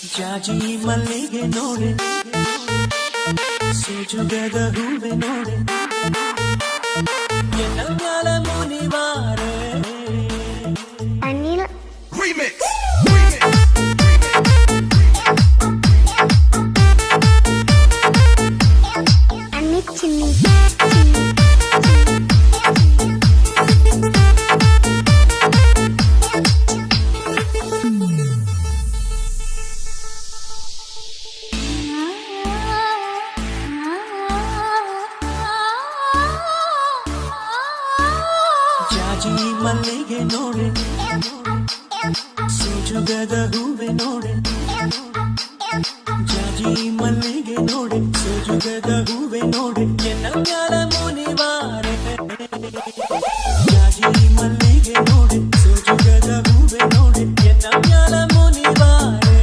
ಜಾಜಿ ಮಲ್ಲಿಗೆ ನೋಡೆ ಸೂಜುಗದ ಹೂವೆ ನೋಡೆ ಎನ್ನಗಾಲ ಮುನಿವಾರೆ ಅನಿಲ್ ಅನಿಲ್ ಚಿನ್ನಿ ಜಾಜಿ ಮಲ್ಲಿಗೆ ನೋಡೆ ಸೂಜುಗದ ಹೂವೆ ನೋಡೆ ಜಾಜಿ ಮಲ್ಲಿಗೆ